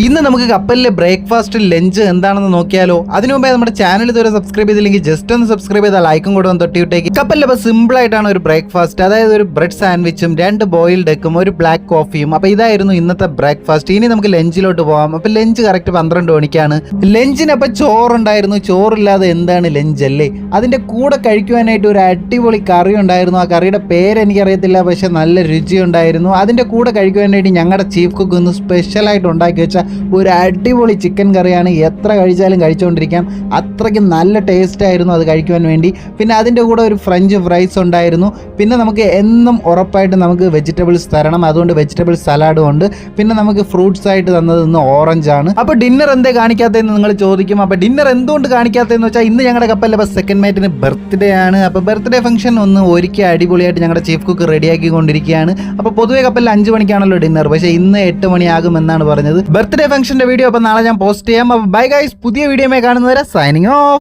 ഇന്ന് നമുക്ക് കപ്പലിലെ ബ്രേക്ക്ഫാസ്റ്റ് ലഞ്ച് എന്താണെന്ന് നോക്കിയാലോ. അതിനു മുമ്പേ നമ്മുടെ ചാനൽ ഇതുവരെ സബ്സ്ക്രൈബ് ചെയ്തില്ലെങ്കിൽ ജസ്റ്റ് ഒന്ന് സബ്സ്ക്രൈബ് ചെയ്താൽ ലൈക്കും കൂടെ ഒന്ന് തൊട്ടിവിട്ടേക്ക്. കപ്പലിൽ അപ്പോൾ സിമ്പിൾ ആയിട്ടാണ് ഒരു ബ്രേക്ക്ഫാസ്റ്റ്, അതായത് ഒരു ബ്രെഡ് സാൻഡ്വിച്ചും 2 ബോയിൽഡ് എഗ്ഗും ഒരു ബ്ലാക്ക് കോഫിയും. അപ്പോൾ ഇതായിരുന്നു ഇന്നത്തെ ബ്രേക്ക്ഫാസ്റ്റ്. ഇനി നമുക്ക് ലഞ്ചിലോട്ട് പോകാം. അപ്പോൾ ലഞ്ച് കറക്റ്റ് 12 മണിക്കാണ്. ലഞ്ചിനപ്പോൾ ചോറുണ്ടായിരുന്നു. ചോറില്ലാതെ എന്താണ് ലഞ്ച് അല്ലേ. അതിൻ്റെ കൂടെ കഴിക്കുവാനായിട്ട് ഒരു അടിപൊളി കറി ഉണ്ടായിരുന്നു. ആ കറിയുടെ പേര് എനിക്കറിയത്തില്ല, പക്ഷെ നല്ല രുചി ഉണ്ടായിരുന്നു. അതിൻ്റെ കൂടെ കഴിക്കുവാനായിട്ട് ഞങ്ങളുടെ ചീഫ് കുക്ക് ഒന്ന് സ്പെഷ്യലായിട്ട് ഉണ്ടാക്കി വെച്ച ഒരു അടിപൊളി ചിക്കൻ കറിയാണ്. എത്ര കഴിച്ചാലും കഴിച്ചുകൊണ്ടിരിക്കാം, അത്രയ്ക്ക് നല്ല ടേസ്റ്റ് ആയിരുന്നു അത് കഴിക്കുവാൻ വേണ്ടി. പിന്നെ അതിൻ്റെ കൂടെ ഒരു ഫ്രഞ്ച് ഫ്രൈസ് ഉണ്ടായിരുന്നു. പിന്നെ നമുക്ക് എന്നും ഉറപ്പായിട്ട് നമുക്ക് വെജിറ്റബിൾസ് തരണം, അതുകൊണ്ട് വെജിറ്റബിൾ സലാഡും ഉണ്ട്. പിന്നെ നമുക്ക് ഫ്രൂട്ട്സ് ആയിട്ട് തന്നത് ഇന്ന് ഓറഞ്ചാണ്. അപ്പോൾ ഡിന്നർ എന്തേ കാണിക്കാത്തതെന്ന് നിങ്ങൾ ചോദിക്കും. അപ്പോൾ ഡിന്നർ എന്തുകൊണ്ട് കാണിക്കാത്തതെന്ന് വെച്ചാൽ ഇന്ന് ഞങ്ങളുടെ കപ്പലിൽ അപ്പോൾ സെക്കൻഡ് മേറ്റിന് ബർത്ത്ഡേ ആണ്. അപ്പോൾ ബർത്ത്ഡേ ഫംഗ്ഷൻ ഒന്ന് ഒരുക്കി അടിപൊളിയായിട്ട് ഞങ്ങളുടെ ചീഫ് കുക്ക് റെഡിയാക്കിക്കൊണ്ടിരിക്കുകയാണ്. അപ്പോൾ പൊതുവെ കപ്പലിൽ 5 മണിക്കാണല്ലോ ഡിന്നർ, പക്ഷേ ഇന്ന് 8 മണിയാകുമെന്നാണ് പറഞ്ഞത്. ബർത്ത്ഡേ ഫംഗ്ഷന്റെ വീഡിയോ അപ്പോൾ നാളെ ഞാൻ പോസ്റ്റ് ചെയ്യാം. അപ്പോൾ ബൈ ഗൈസ്, പുതിയ വീഡിയോയുമായി കാണുന്നവരെ സൈനിങ് ഓഫ്.